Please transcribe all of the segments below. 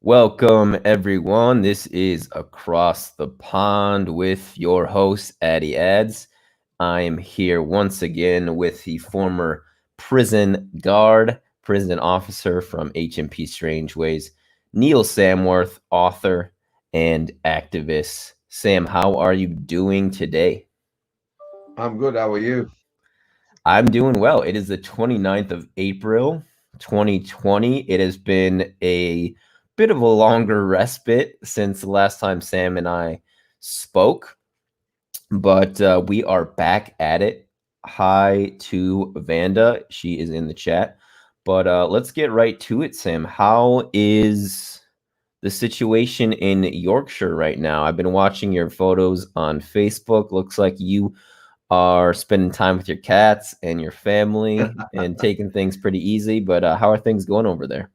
Welcome, everyone. This is Across the Pond with your host, Addy Ads. I am here once again with the former prison guard, prison officer from HMP Strangeways, Neil Samworth, author and activist. Sam, how are you doing today? I'm good. How are you? I'm doing well. It is the 29th of April, 2020. It has been a bit of a longer respite since the last time Sam and I spoke, but we are back at it. Hi to Vanda. She is in the chat. But let's get right to it, Sam. How is the situation in Yorkshire right now? I've been watching your photos on Facebook. Looks like you are spending time with your cats and your family and taking things pretty easy. But how are things going over there?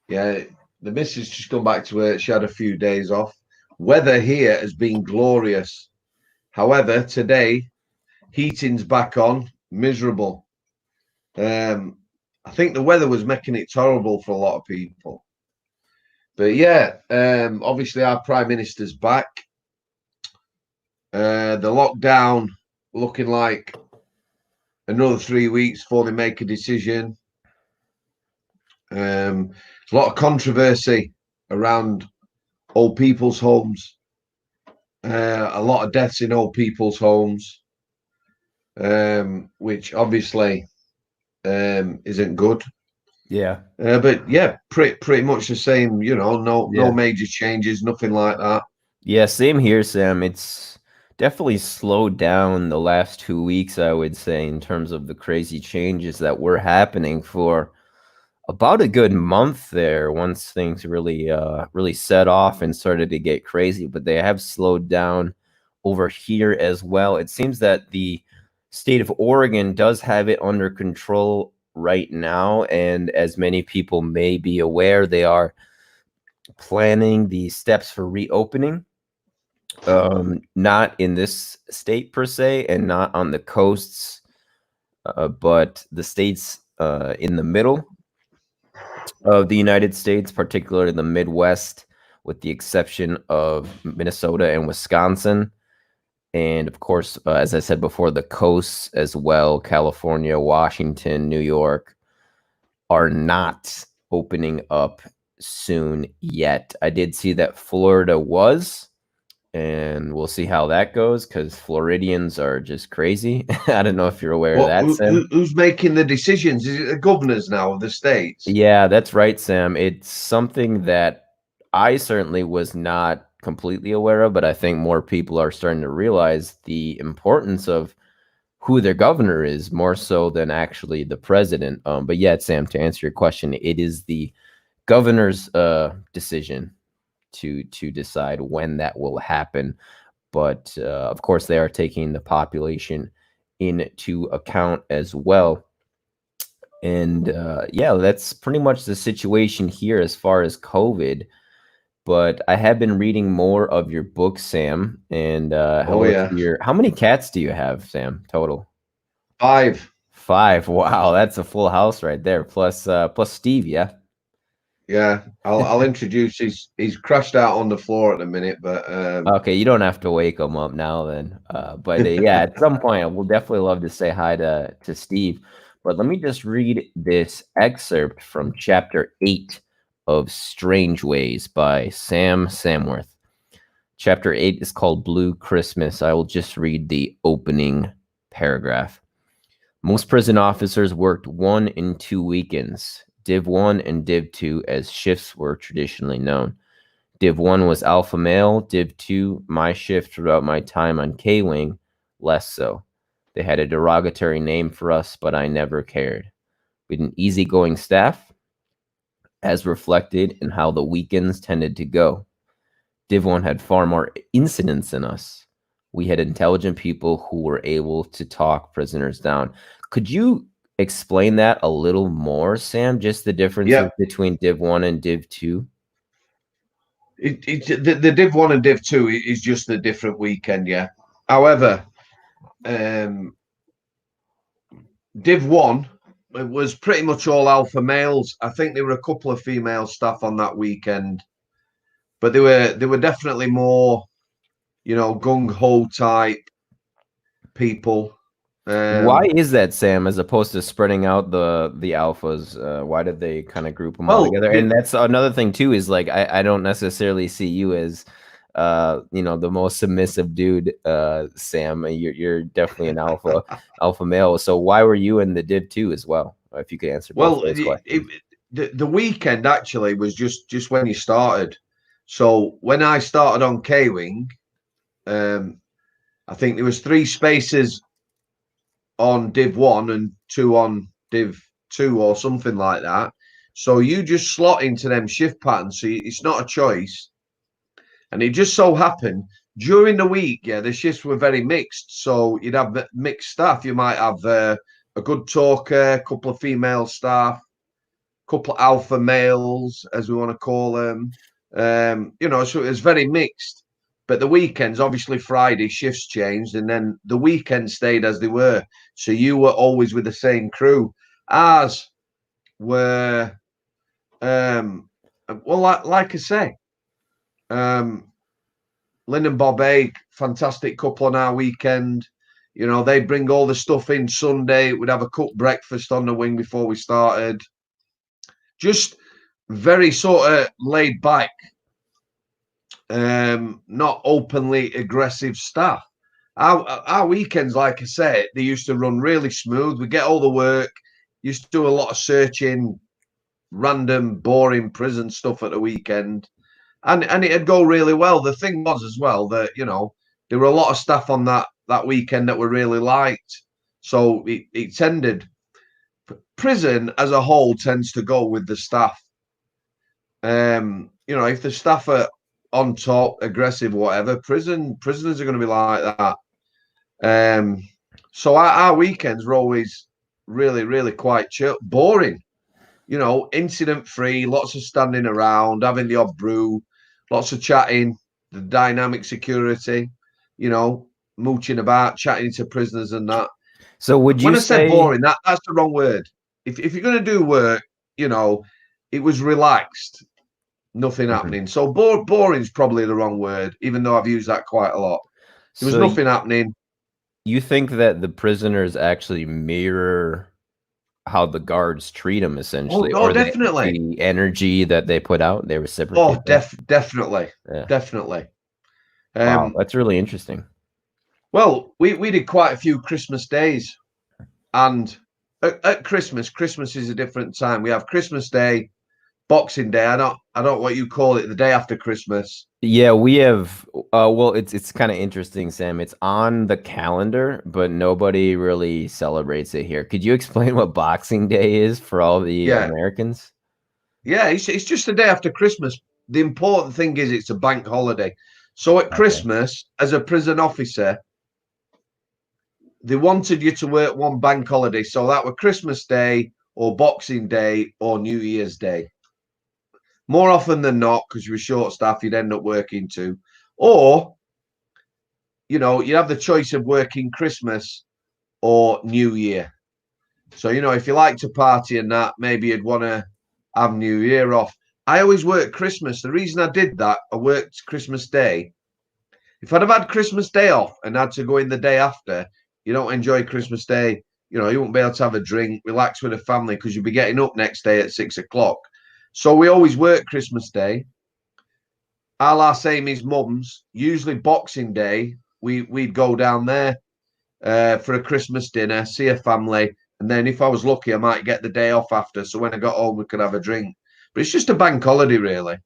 Yeah, the missus just come back to work. She had a few days off. Weather here has been glorious. However, today heating's back on, miserable. I think the weather was making it tolerable for a lot of people. But yeah, obviously our prime minister's back. The lockdown looking like another 3 weeks before they make a decision. There's a lot of controversy around old people's homes. A lot of deaths in old people's homes, which obviously isn't good. Yeah. But yeah, pretty much the same. No Yeah. major changes, nothing like that. Yeah, same here, Sam. It's definitely slowed down the last 2 weeks, I would say, in terms of the crazy changes that were happening for about a good month there once things really set off and started to get crazy, but they have slowed down over here as well. It seems that the state of Oregon does have it under control right now, and as many people may be aware, they are planning the steps for reopening. Not in this state per se, and not on the coasts, but the states in the middle of the United States, particularly the Midwest, with the exception of Minnesota and Wisconsin. And of course, as I said before, the coasts as well, California, Washington, New York, are not opening up soon yet. I did see that Florida was, and we'll see how that goes because Floridians are just crazy. I don't know if you're aware of What? that, Sam. Who's making the decisions? Is it the governors now of the states? Yeah, that's right, Sam. It's something that I certainly was not completely aware of, but I think more people are starting to realize the importance of who their governor is more so than actually the president. But yeah, Sam, to answer your question, it is the governor's decision to decide when that will happen. But of course, they are taking the population into account as well. And yeah, that's pretty much the situation here as far as COVID. But I have been reading more of your book, Sam. And Oh yeah, how many cats do you have, Sam, total? five. Five. Wow, that's a full house right there. Plus Steve, yeah. Yeah, I'll introduce. He's crashed out on the floor at the minute, but Okay, you don't have to wake him up now then. But yeah, at some point, I will definitely love to say hi to Steve. But let me just read this excerpt from chapter 8 of Strangeways by Sam Samworth. Chapter 8 is called Blue Christmas. I will just read the opening paragraph. Most prison officers worked 1 and 2 weekends, Div 1 and Div 2, as shifts were traditionally known. Div 1 was alpha male, Div 2, my shift throughout my time on K Wing, less so. They had a derogatory name for us, but I never cared. We had an easygoing staff, as reflected in how the weekends tended to go. Div 1 had far more incidents than us. We had intelligent people who were able to talk prisoners down. Could you explain that a little more, Sam? Just the differences yeah, between Div 1 and Div 2? the Div 1 and Div 2 is just a different weekend. Yeah. However, um, Div 1 it was pretty much all alpha males. I think there were a couple of female staff on that weekend, but they were definitely more, gung ho type people. Why is that, Sam? As opposed to spreading out the alphas, why did they kind of group them all together? And that's another thing too. Is like I don't necessarily see you as the most submissive dude, Sam. You're definitely an alpha male. So why were you in the div too as well? If you could answer both those questions. The weekend actually was just when you started. So when I started on K-Wing, I think there was 3 spaces on Div 1 and 2 on Div 2 or something like that. So you just slot into them shift patterns. So it's not a choice. And it just so happened during the week, the shifts were very mixed. So you'd have mixed staff. You might have a good talker, a couple of female staff, a couple of alpha males, as we want to call them. So it was very mixed. But the weekends, obviously Friday, shifts changed, and then the weekends stayed as they were. So you were always with the same crew. Ours were, like I say, Lynn and Bob Ake, fantastic couple on our weekend. They'd bring all the stuff in Sunday. We'd have a cooked breakfast on the wing before we started. Just very sort of laid back. Not openly aggressive staff. Our weekends, like I said, they used to run really smooth. We get all the work, used to do a lot of searching, random, boring prison stuff at the weekend, and it'd go really well. The thing was as well that there were a lot of staff on that weekend that were really liked, so it tended. Prison as a whole tends to go with the staff. If the staff are on top, aggressive, whatever, prisoners are going to be like that. So our weekends were always really, really quite chill, boring, incident free, lots of standing around, having the odd brew, lots of chatting, the dynamic security, mooching about, chatting to prisoners and that. So when I say boring, that's the wrong word. If you're going to do work, it was relaxed. Nothing happening. So boring is probably the wrong word, even though I've used that quite a lot. There was nothing happening. You think that the prisoners actually mirror how the guards treat them, essentially? Oh, definitely. The energy that they put out, they reciprocate. Oh, definitely. Yeah. Definitely. Wow, that's really interesting. Well, we did quite a few Christmas days. And at Christmas is a different time. We have Christmas Day, Boxing Day. I don't know what you call it, the day after Christmas. Yeah, we have well, it's kind of interesting, Sam. It's on the calendar, but nobody really celebrates it here. Could you explain what Boxing Day is for all the Americans? Yeah, it's just the day after Christmas. The important thing is it's a bank holiday. So at Christmas, as a prison officer, they wanted you to work one bank holiday. So that were Christmas Day or Boxing Day or New Year's Day. More often than not, because you were short staff, you'd end up working 2. Or, you have the choice of working Christmas or New Year. So, if you like to party and that, maybe you'd want to have New Year off. I always worked Christmas. The reason I did that, I worked Christmas Day. If I'd have had Christmas Day off and had to go in the day after, you don't enjoy Christmas Day. You won't be able to have a drink, relax with the family, because you'll be getting up next day at 6 o'clock. So we always work Christmas Day. A la Amy's mum's, usually Boxing Day, we'd go down there for a Christmas dinner, see a family, and then if I was lucky, I might get the day off after. So when I got home, we could have a drink. But it's just a bank holiday, really.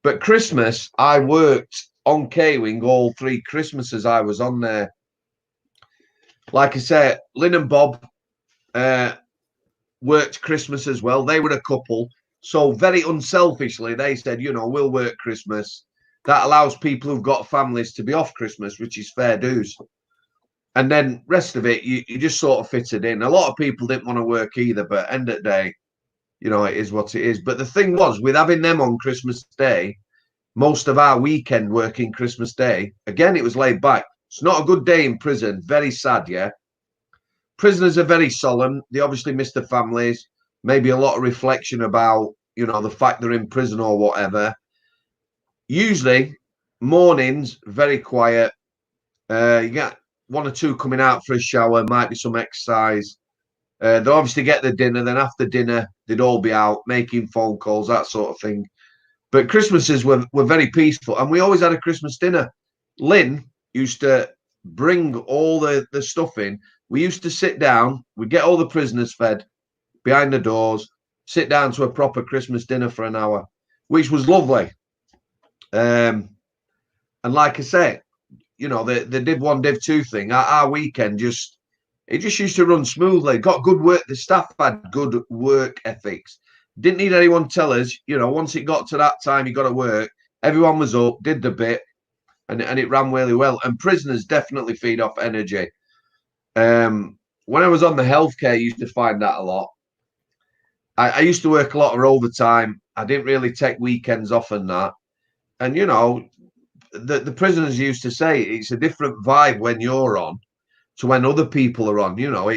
But Christmas, I worked on K-Wing all 3 Christmases I was on there. Like I said, Lynn and Bob worked Christmas as well. They were a couple. So very unselfishly, they said, we'll work Christmas. That allows people who've got families to be off Christmas, which is fair dues. And then rest of it, you just sort of fitted in. A lot of people didn't want to work either, but end of the day, it is what it is. But the thing was, with having them on Christmas Day, most of our weekend working Christmas Day, again, it was laid back. It's not a good day in prison. Very sad, yeah. prisoners are very solemn. They obviously miss their families. Maybe a lot of reflection about, you know, the fact they're in prison or whatever. Usually, mornings, very quiet. You get one or two coming out for a shower, might be some exercise. They'll obviously get the dinner. Then after dinner, they'd all be out making phone calls, that sort of thing. But Christmases were very peaceful. And we always had a Christmas dinner. Lynn used to bring all the stuff in. We used to sit down. We'd get all the prisoners fed behind the doors, sit down to a proper Christmas dinner for an hour, which was lovely. And like I say, you know, the Div 1, Div 2 thing, our weekend just used to run smoothly. Got good work. The staff had good work ethics. Didn't need anyone to tell us, you know, once it got to that time, you got to work. Everyone was up, did the bit, and it ran really well. And prisoners definitely feed off energy. When I was on the healthcare, I used to find that a lot. I used to work a lot of overtime. I didn't really take weekends off and that. And, you know, the prisoners used to say it's a different vibe when you're on to when other people are on. You know,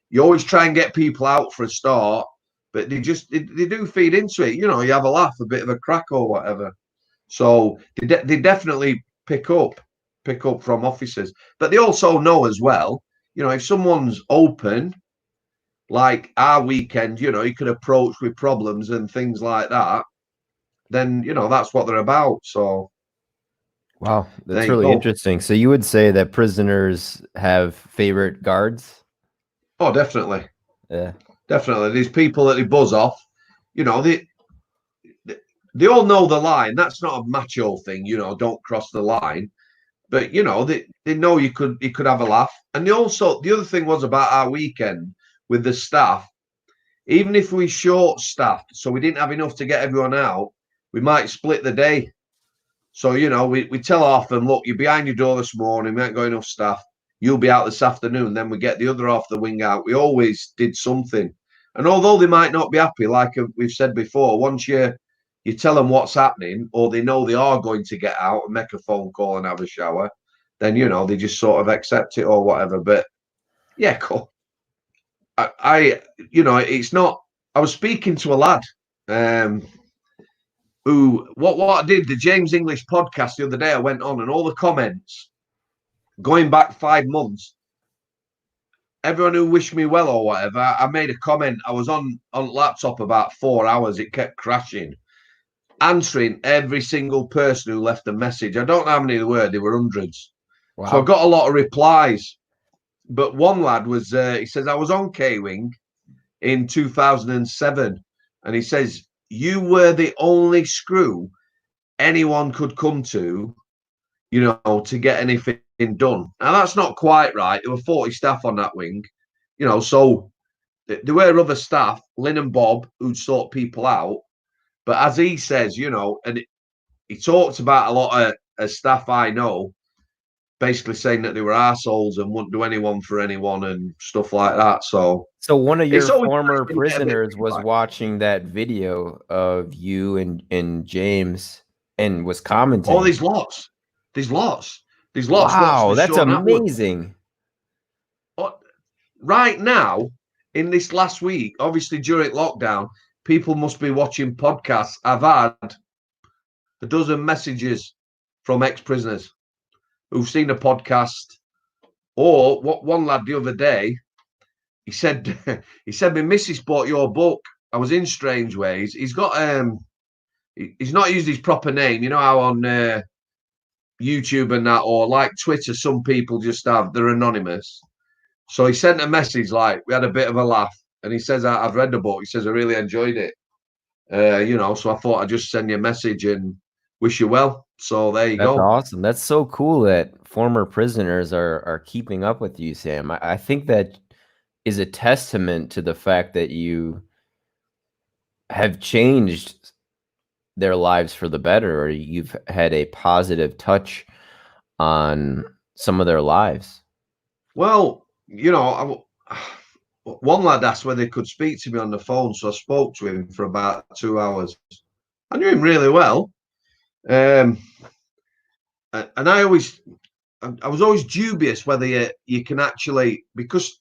you always try and get people out for a start, but they do feed into it. You know, you have a laugh, a bit of a crack or whatever. So they definitely pick up from officers, but they also know as well, you know, if someone's open, like our weekend, you know, you could approach with problems and things like that, then, you know, that's what they're about. So wow, that's really interesting. So you would say that prisoners have favorite guards? Oh, definitely. Yeah, definitely. These people that they buzz off, you know, they all know the line. That's not a macho thing, you know, don't cross the line. But, you know, they know you could have a laugh. And the other thing was about our weekend with the staff, even if we short staffed, so we didn't have enough to get everyone out, we might split the day. So, you know, we tell half them, look, you're behind your door this morning, we ain't got enough staff. You'll be out this afternoon. Then we get the other half the wing out. We always did something. And although they might not be happy, like we've said before, once you tell them what's happening, or they know they are going to get out and make a phone call and have a shower, then, you know, they just sort of accept it or whatever. But yeah, cool. You know, it's not. I was speaking to a lad who, what I did, the James English podcast the other day, I went on and all the comments going back 5 months, everyone who wished me well or whatever, I made a comment. I was on laptop about 4 hours. It kept crashing, answering every single person who left a message. I don't know how many there were. There were hundreds. Wow. So I got a lot of replies. But one lad was, he says, I was on K-Wing in 2007. And he says, you were the only screw anyone could come to, you know, to get anything done. Now, that's not quite right. There were 40 staff on that wing, you know, so there were other staff, Lynn and Bob, who'd sort people out. But as he says, you know, and he talks about a lot of staff I know, basically saying that they were assholes and wouldn't do anyone for anyone and stuff like that. So one of your former prisoners was watching that video of you and James and was commenting. Oh, these lots. Wow, that's amazing. Right now, in this last week, obviously during lockdown, people must be watching podcasts. I've had a dozen messages from ex-prisoners who've seen a podcast, or what one lad the other day, he said my missus bought your book. I was in Strangeways. He's got he's not used his proper name. You know how on YouTube and that, or like Twitter, some people just have, they're anonymous. So he sent a message, like, we had a bit of a laugh, and he says, I've read the book. He says, I really enjoyed it. You know, so I thought I'd just send you a message and wish you well. So there you go. That's awesome. That's so cool that former prisoners are keeping up with you, Sam. I think that is a testament to the fact that you have changed their lives for the better, or you've had a positive touch on some of their lives. Well, you know, one lad asked whether he could speak to me on the phone, so I spoke to him for about 2 hours. I knew him really well. And I was always dubious whether you can actually, because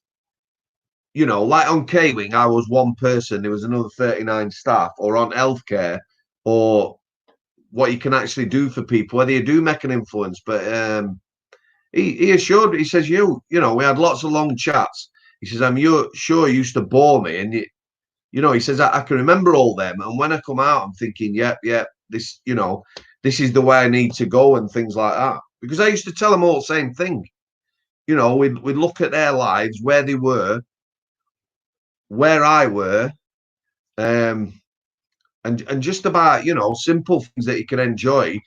you know, like on K-Wing, I was one person, there was another 39 staff, or on healthcare, or what you can actually do for people, whether you do make an influence. But he assured me, he says, you know, we had lots of long chats. He says, I'm sure you used to bore me. And, you know, he says, I can remember all them. And when I come out, I'm thinking, yep, this, you know, this is the way I need to go and things like that. Because I used to tell them all the same thing. You know, we'd look at their lives, where they were, where I were, and just about, you know, simple things that you can enjoy,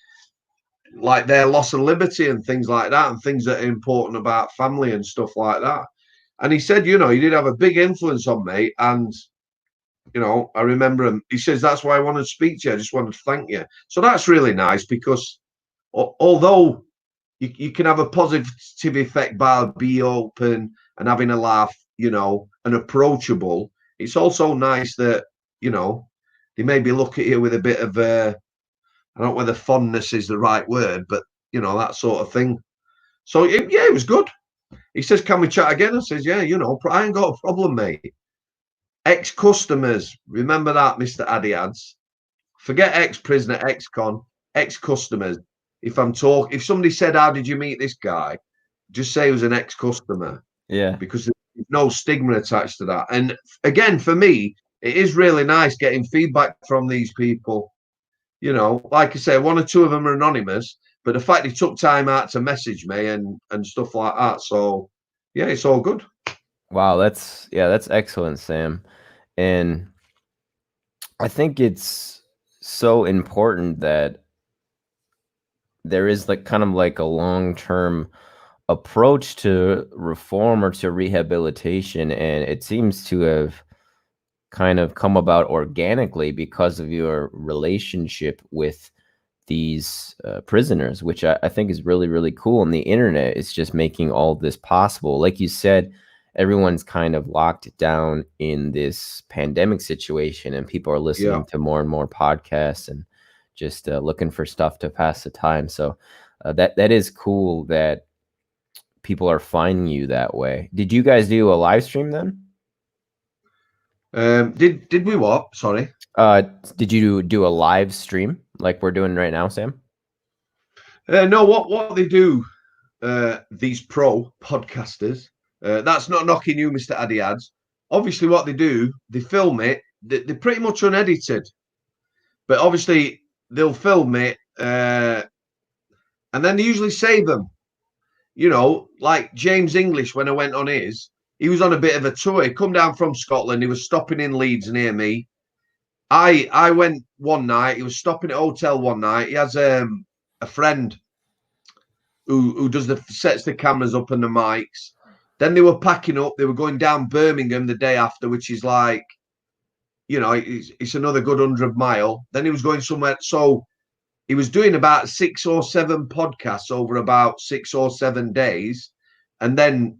like their loss of liberty and things like that, and things that are important about family and stuff like that. And he said, you know, he did have a big influence on me. And, you know, I remember him. He says, that's why I wanted to speak to you. I just wanted to thank you. So that's really nice, because although you can have a positive effect by being open and having a laugh, you know, and approachable, it's also nice that, you know, they maybe look at you with a bit of I don't know whether fondness is the right word, but, you know, that sort of thing. So, yeah, it was good. He says, can we chat again? I says, yeah, you know, I ain't got a problem, mate. Ex-customers, remember that, Mr. Addy adds. Forget ex-prisoner, ex-con, ex-customers. If somebody said, how did you meet this guy? Just say he was an ex-customer. Yeah. Because there's no stigma attached to that. And again, for me, it is really nice getting feedback from these people. You know, like I say, one or two of them are anonymous, but the fact they took time out to message me and stuff like that. So, yeah, it's all good. Wow, that's excellent, Sam. And I think it's so important that there is like kind of like a long-term approach to reform or to rehabilitation, and it seems to have kind of come about organically because of your relationship with these prisoners, which I think is really, really cool. And the internet is just making all this possible. Like you said, everyone's kind of locked down in this pandemic situation, and people are listening to more and more podcasts and just looking for stuff to pass the time. So that is cool that people are finding you that way. Did you guys do a live stream then? Did we what? Sorry. Did you do a live stream like we're doing right now, Sam? No, what they do, these pro podcasters, that's not knocking you, Mr. Addy ads. Obviously, what they do, they film it. They're pretty much unedited, but obviously they'll film it, and then they usually save them. You know, like James English, when I went on he was on a bit of a tour. He come down from Scotland. He was stopping in Leeds near me. I went one night. He was stopping at a hotel one night. He has a friend who does sets the cameras up and the mics. Then they were packing up. They were going down Birmingham the day after, which is like, you know, it's another good 100 mile. Then he was going somewhere. So he was doing about 6 or 7 podcasts over about 6 or 7 days, and then,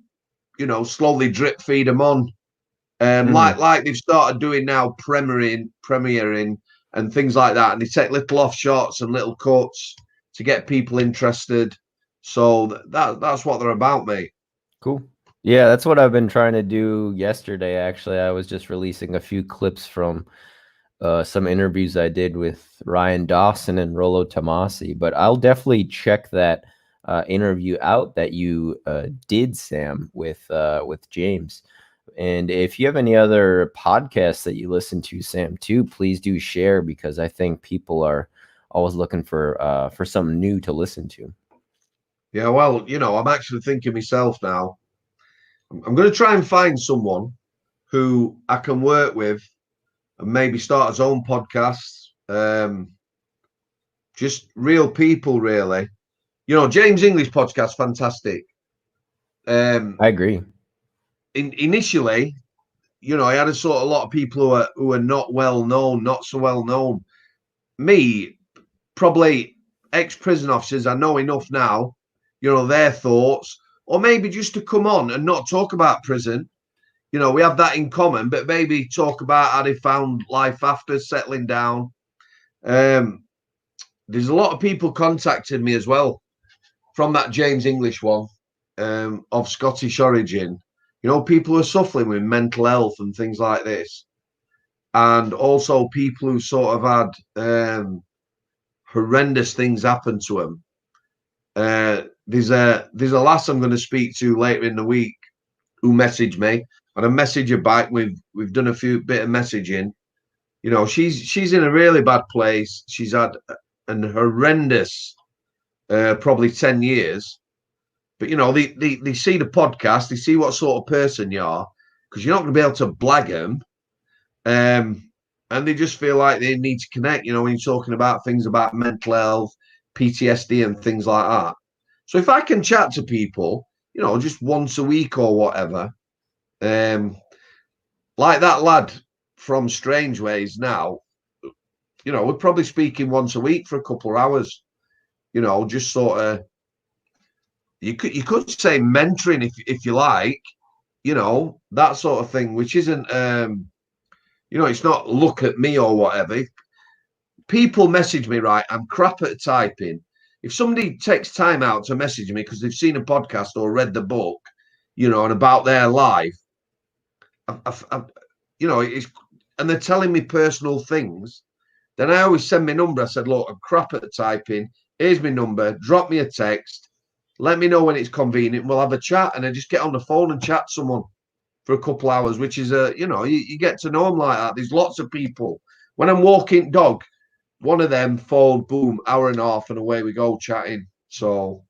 you know, slowly drip feed them on, like they've started doing now, premiering and things like that. And they take little off shots and little cuts to get people interested. So that's what they're about, mate. Cool. Yeah, that's what I've been trying to do yesterday, actually. I was just releasing a few clips from some interviews I did with Ryan Dawson and Rollo Tomasi, but I'll definitely check that interview out that you did, Sam, with James. And if you have any other podcasts that you listen to, Sam, too, please do share, because I think people are always looking for something new to listen to. Yeah, well, you know, I'm actually thinking myself now. I'm going to try and find someone who I can work with and maybe start his own podcast. Just real people, really. You know, James English podcast, fantastic. I agree. Initially, you know, I had a lot of people who are not well known, not so well known. Me, probably ex-prison officers, I know enough now, you know, their thoughts, or maybe just to come on and not talk about prison. You know, we have that in common, but maybe talk about how they found life after settling down. There's a lot of people contacted me as well from that James English one, of Scottish origin. You know, people who are suffering with mental health and things like this, and also people who sort of had horrendous things happen to them. There's a lass I'm going to speak to later in the week who messaged me, and I messaged her back. We've done a few bit of messaging. You know, she's in a really bad place. She's had an horrendous, probably 10 years. But you know, they see the podcast, they see what sort of person you are, because you're not going to be able to blag them. And they just feel like they need to connect, you know, when you're talking about things about mental health, PTSD, and things like that. So if I can chat to people, you know, just once a week or whatever, like that lad from Strangeways now, you know, we're probably speaking once a week for a couple of hours, you know, just sort of, you could say mentoring if you like, you know, that sort of thing, which isn't, you know, it's not look at me or whatever. People message me, right? I'm crap at typing. If somebody takes time out to message me because they've seen a podcast or read the book, you know, and about their life, you know, and they're telling me personal things, then I always send my number. I said, look, I'm crap at typing. Here's my number. Drop me a text. Let me know when it's convenient. We'll have a chat. And I just get on the phone and chat to someone for a couple of hours, which is you know, you get to know them like that. There's lots of people. When I'm walking dog, one of them phone, boom, hour and a half, and away we go chatting. So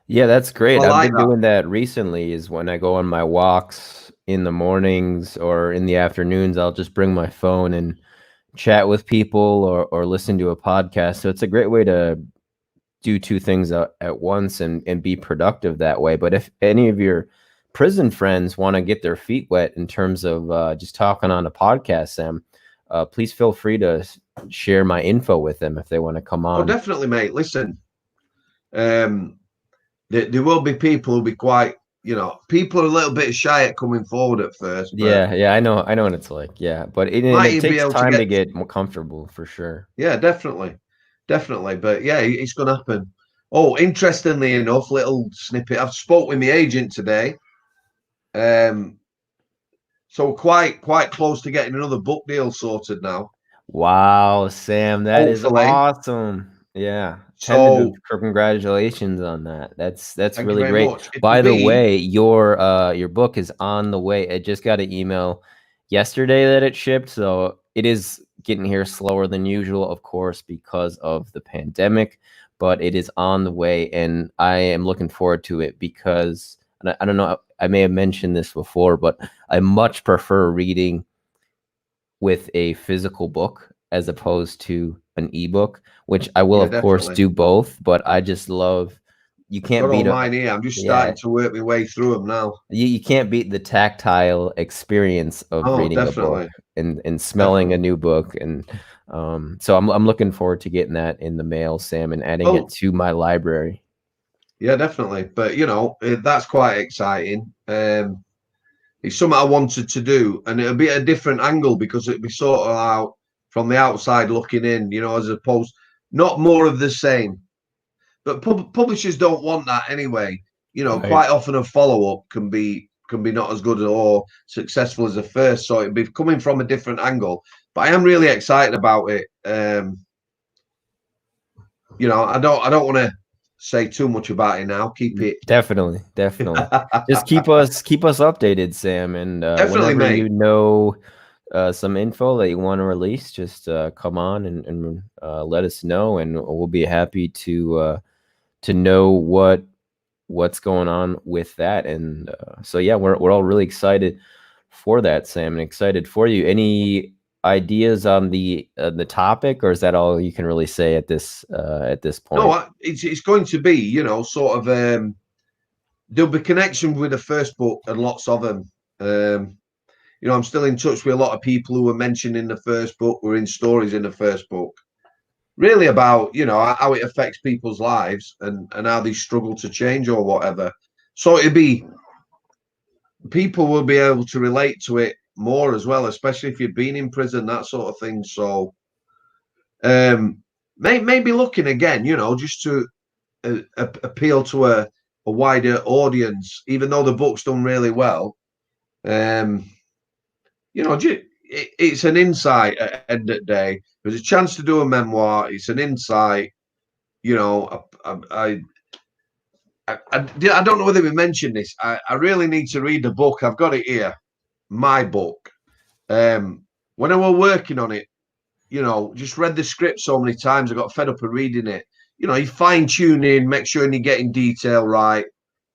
Yeah, that's great. I I've like been that. doing that recently is when I go on my walks in the mornings or in the afternoons, I'll just bring my phone and chat with people or listen to a podcast. So it's a great way to do two things at once and be productive that way. But if any of your prison friends want to get their feet wet in terms of just talking on a podcast, Sam, please feel free to share my info with them if they want to come Oh, on. definitely, mate. Listen, there will be people who'll be quite, you know, people are a little bit shy at coming forward at first, but Yeah, I know what it's like. Yeah, but might it even be takes able to time to get, get more comfortable for sure. yeah, definitely. But yeah, it's going to happen. Oh, interestingly enough, little snippet. I've spoke with my agent today. Um, so quite close to getting another book deal sorted now. Wow, Sam, that is Hopefully. awesome. Yeah, tentative So congratulations on that. That's thank you really very great. much. It'll By the be, way, your book is on the way. I just got an email yesterday that it shipped, so it is getting here slower than usual, of course, because of the pandemic, but it is on the way and I am looking forward to it because and I don't know, I may have mentioned this before, but I much prefer reading with a physical book as opposed to an ebook, which I will yeah, of course definitely. do both, but I just love you Got can't all beat a mine here. I'm just yeah, starting to work my way through them now. you can't beat the tactile experience of Oh, reading a book definitely. and smelling a Definitely. new book and so I'm looking forward to getting that in the mail, Sam, and adding it Well, to my library. yeah, definitely. But you know, that's quite exciting. It's something I wanted to do, and it'll be a different angle because it'll be sort of out from the outside looking in, you know, as opposed not more of the same. But publishers don't want that anyway. You know, Right. quite often a follow up can be not as good or successful as the first. So it'd be coming from a different angle. But I am really excited about it. You know, I don't want to say too much about it now. Keep it Definitely. Just keep us updated, Sam, and definitely, whenever you mate. know some info that you want to release, just come on and let us know, and we'll be happy to know what's going on with that. And so yeah, we're all really excited for that, Sam, and excited for you. Any ideas on the topic, or is that all you can really say at this point? No, it's going to be, you know, sort of there'll be connection with the first book and lots of them. You know, I'm still in touch with a lot of people who were mentioned in the first book, were in stories in the first book, really about, you know, how it affects people's lives and how they struggle to change or whatever. So it'd be, people will be able to relate to it more as well, especially if you've been in prison, that sort of thing. So maybe looking again, you know, just to appeal to a wider audience, even though the book's done really well. You know, it's an insight at the end of the day. There's a chance to do a memoir. It's an insight. You know, I don't know whether we mentioned this. I really need to read the book. I've got it here, my book. When I was working on it, you know, just read the script so many times, I got fed up of reading it. You know, you fine tuning, make sure you're getting detail right.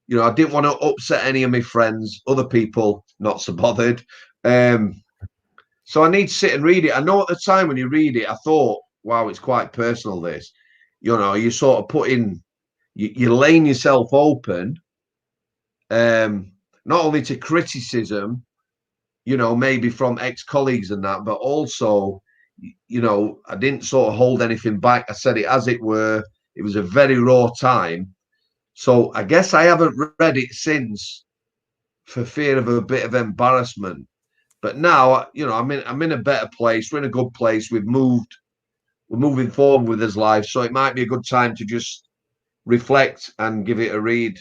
You know, I didn't want to upset any of my friends, other people not so bothered. So I need to sit and read it. I know at the time when you read it, I thought, wow, it's quite personal, this. You know, you sort of put in, you're laying yourself open, not only to criticism, you know, maybe from ex-colleagues and that, but also, you know, I didn't sort of hold anything back. I said it as it were. It was a very raw time. So I guess I haven't read it since for fear of a bit of embarrassment. But now, you know, I'm in a better place. We're in a good place. We're moving forward with his life. So it might be a good time to just reflect and give it a read.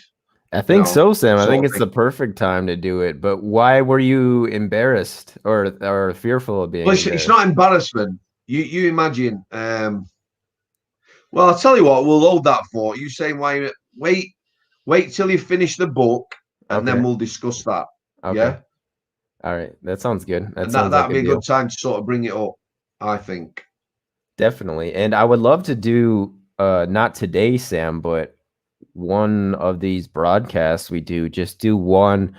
I think so, Sam. I think it's thing. the perfect time to do it. But why were you embarrassed or fearful of being Well, embarrassed? it's not embarrassment. You imagine. Well, I'll tell you what. We'll hold that for you. Saying why? Wait till you finish the book, and then we'll discuss that. Okay. Yeah. All right. That sounds good. That'd be a good time to sort of bring it up, I think. Definitely. And I would love to do not today, Sam, but one of these broadcasts we do, just do one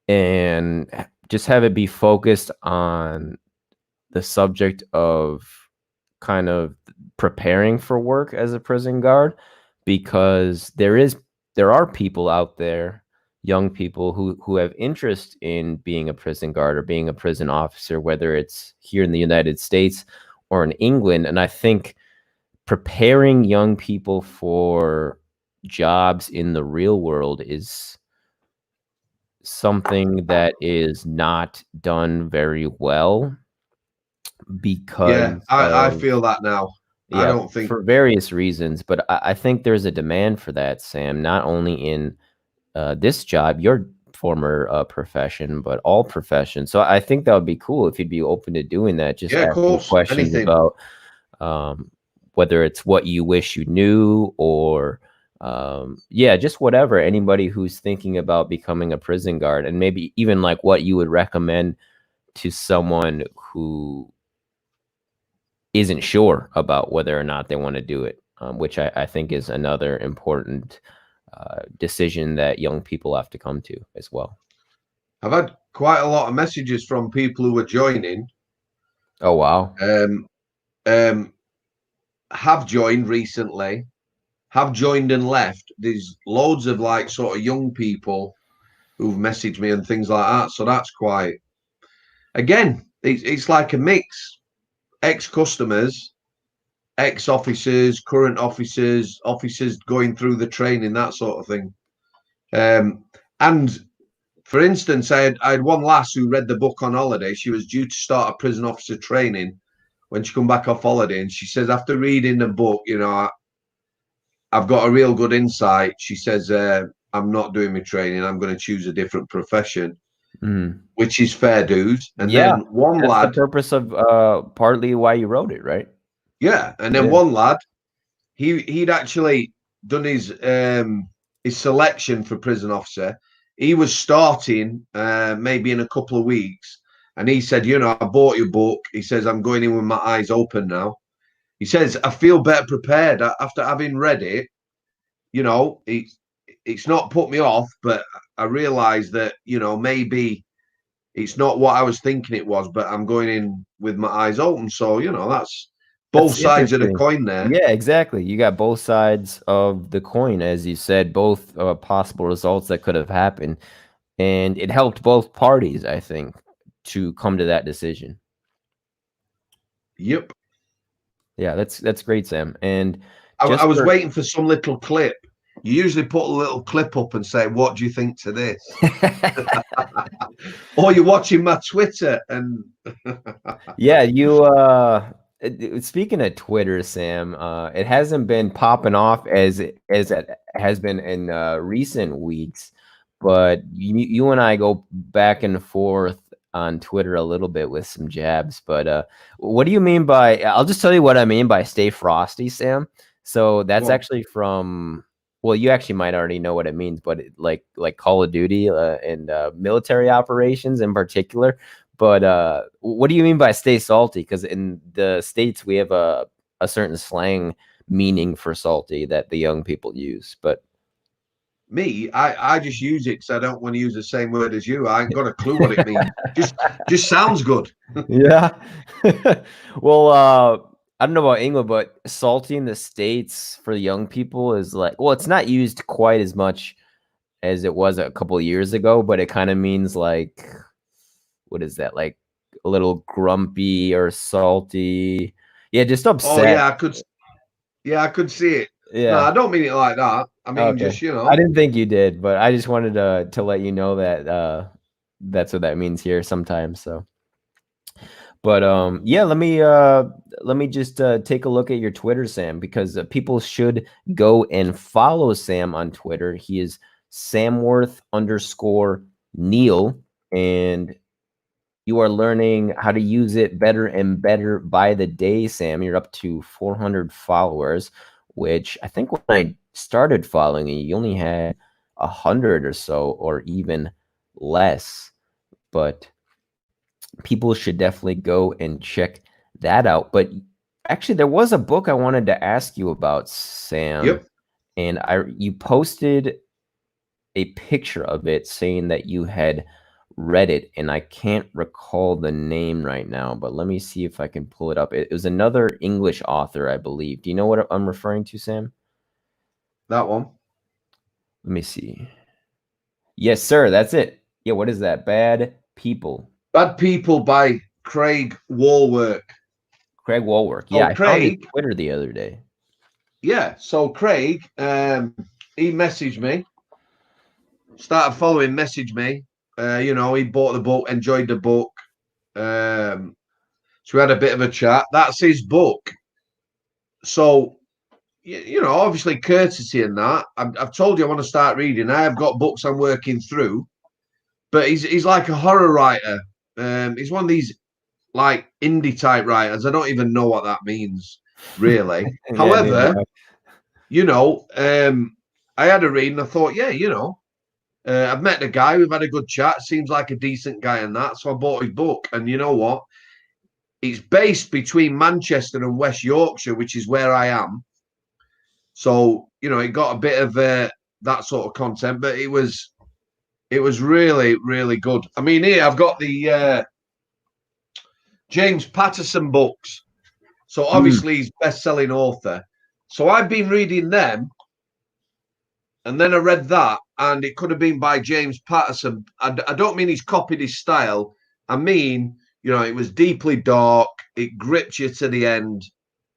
and just have it be focused on the subject of kind of preparing for work as a prison guard, because there are people out there, young people who have interest in being a prison guard or being a prison officer, whether it's here in the United States or in England. And I think preparing young people for jobs in the real world is something that is not done very well, because I feel that now. Yeah, I don't think for various reasons, but I think there's a demand for that, Sam, not only in this job, your former profession, but all professions. So I think that would be cool if you'd be open to doing that, just of asking course, questions anything. about whether it's what you wish you knew, or yeah, just whatever. Anybody who's thinking about becoming a prison guard, and maybe even like what you would recommend to someone who isn't sure about whether or not they want to do it, which I think is another important decision that young people have to come to as well. I've had quite a lot of messages from people who are joining. Oh, wow. Have joined recently, have joined and left. There's loads of like sort of young people who've messaged me and things like that. So that's quite, again, it's like a mix. Ex-customers, ex-officers, current officers, officers going through the training, that sort of thing. And for instance, I had one lass who read the book on holiday. She was due to start a prison officer training when she come back off holiday, and she says, after reading the book, you know, I've got a real good insight. She says, I'm not doing my training. I'm going to choose a different profession, which is fair dues. And then one lad, the purpose of partly why you wrote it, right? Yeah, and then one lad, he'd actually done his selection for prison officer. He was starting maybe in a couple of weeks, and he said, you know, I bought your book. He says, I'm going in with my eyes open now. He says, I feel better prepared after having read it. You know, it's not put me off, but I realized that, you know, maybe it's not what I was thinking it was, but I'm going in with my eyes open. So, you know, that's both sides of the coin there. Yeah, exactly. You got both sides of the coin, as you said, both possible results that could have happened. And it helped both parties, I think, to come to that decision. Yep. Yeah, that's great, Sam. And I was waiting for some little clip. You usually put a little clip up and say, what do you think to this? Or you're watching my Twitter and yeah, you speaking of Twitter, Sam, it hasn't been popping off as it has been in recent weeks, but you and I go back and forth on Twitter a little bit with some jabs. But what do you mean by? I'll just tell you what I mean by "stay frosty," Sam. So that's Well, actually from. Well, you actually might already know what it means, but like Call of Duty and military operations in particular. But what do you mean by "stay salty"? Because in the States we have a certain slang meaning for salty that the young people use, but me, I just use it because I don't want to use the same word as you. I ain't got a clue what it means. Just sounds good. yeah. Well, I don't know about England, but salty in the States for young people is like, well, it's not used quite as much as it was a couple of years ago, but it kind of means like, what is that? Like a little grumpy or salty. Yeah, just Oh upset. yeah, I could see it. No, Yeah. I don't mean it like that. I mean Okay. just, you I know. didn't think you did, but I just wanted to let you know that that's what that means here sometimes. So. But yeah, let me just take a look at your Twitter, Sam, because people should go and follow Sam on Twitter. He is Samworth_Neil, and you are learning how to use it better and better by the day, Sam. You're up to 400 followers, which I think when I started following you, you only had 100 or so, or even less. But people should definitely go and check that out. But actually, there was a book I wanted to ask you about, Sam, Yep. and you posted a picture of it saying that you had read it, and I can't recall the name right now, but let me see if I can pull it up. It was another English author, I believe. Do you know what I'm referring to, Sam? That one. Let me see. Yes, sir, that's it. Yeah, what is that? Bad People. Bad People by Craig Walwork. Craig Walwork. Yeah, So I found his Craig, Twitter the other day. yeah. So Craig, he messaged me, started following, messaged me. You know, he bought the book, enjoyed the book. So we had a bit of a chat. That's his book. So you know, obviously courtesy and that. I've told you I want to start reading. I have got books I'm working through, but he's like a horror writer. He's one of these like indie type writers. I don't even know what that means really. Yeah, neither do However, I. you know, I had a read and I thought, yeah, you know, I've met the guy. We've had a good chat. Seems like a decent guy and that. So I bought his book. And you know what? It's based between Manchester and West Yorkshire, which is where I am. So you know, it got a bit of that sort of content, but it was really really good. I mean, here I've got the James Patterson books. So Mm. obviously he's best-selling author. So I've been reading them, and then I read that, and it could have been by James Patterson. I don't mean he's copied his style. I mean, you know, it was deeply dark. It gripped you to the end.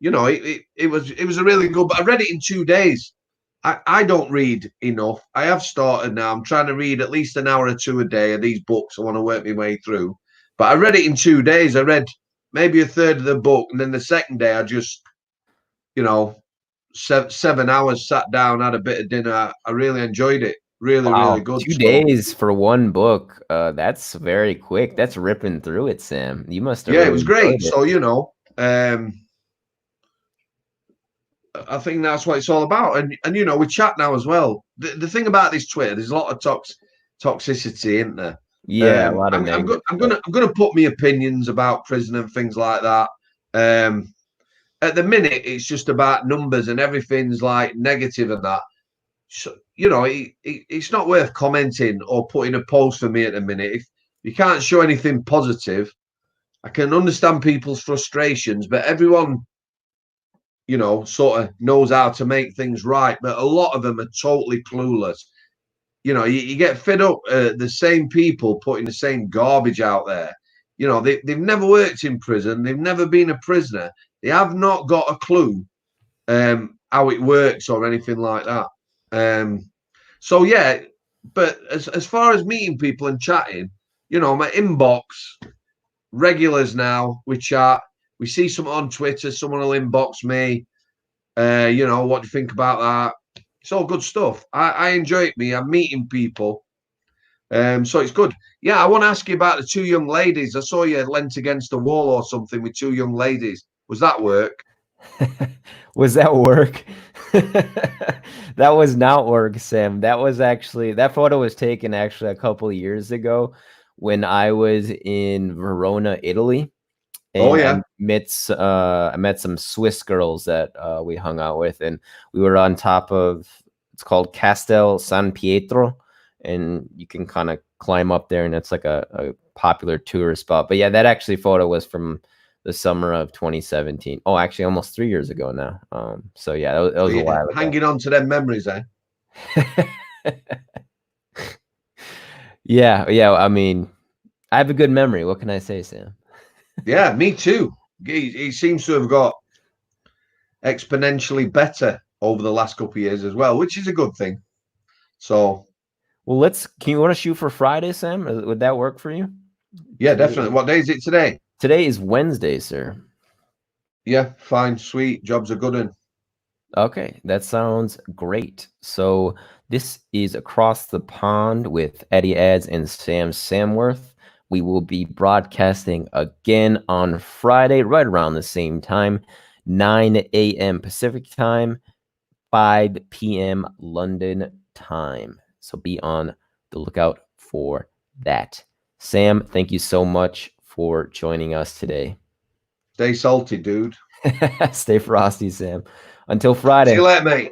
You know, it was a really good. But I read it in 2 days. I don't read enough. I have started now. I'm trying to read at least an hour or two a day of these books. I want to work my way through. But I read it in 2 days. I read maybe a third of the book, and then the second day I just, you know, 7 hours, sat down, had a bit of dinner. I really enjoyed it. Really, really Wow, good. 2 So days for one book, that's very quick. That's ripping through it, Sam. You must have yeah, it really was great. enjoyed it. So you know, I think that's what it's all about. And you know, we chat now as well. The thing about this Twitter, there's a lot of toxicity, isn't there? Yeah, a lot of negative stuff. I'm gonna put my opinions about prison and things like that. Um, at the minute, it's just about numbers and everything's like negative and that. So, you know, it's not worth commenting or putting a post for me at the minute. If you can't show anything positive, I can understand people's frustrations, but everyone, you know, sort of knows how to make things right. But a lot of them are totally clueless. You know, you get fed up the same people putting the same garbage out there. You know, they've never worked in prison. They've never been a prisoner. They have not got a clue how it works or anything like that. So yeah, but as far as meeting people and chatting, you know, my inbox regulars now. We chat. We see someone on Twitter. Someone will inbox me. You know, what do you think about that? It's all good stuff. I enjoy it. I'm meeting people. So it's good. Yeah, I want to ask you about the two young ladies. I saw you leant against a wall or something with two young ladies. Was that work? Was that work? That was not work, Sam. That was actually, that photo was taken actually a couple of years ago when I was in Verona, Italy, Oh and yeah. I met some Swiss girls that we hung out with, and we were on top of, it's called Castel San Pietro, and you can kind of climb up there, and it's like a popular tourist spot. But yeah, that actually photo was from the summer of 2017. Oh, actually, almost 3 years ago now. So yeah, that was a while ago. Hanging on to them memories, eh? Yeah. I mean, I have a good memory. What can I say, Sam? Yeah, me too. He seems to have got exponentially better over the last couple of years as well, which is a good thing. So, Well, can you want to shoot for Friday, Sam? Would that work for you? yeah, definitely. What day is it today? Today is Wednesday, sir. Yeah, fine, sweet. Job's a good one. Okay, that sounds great. So this is Across the Pond with Eddie Ads and Sam Samworth. We will be broadcasting again on Friday, right around the same time, 9 a.m. Pacific time, 5 p.m. London time. So be on the lookout for that. Sam, thank you so much for joining us today. Stay salty, dude. Stay frosty, Sam. Until Friday. See you later, mate.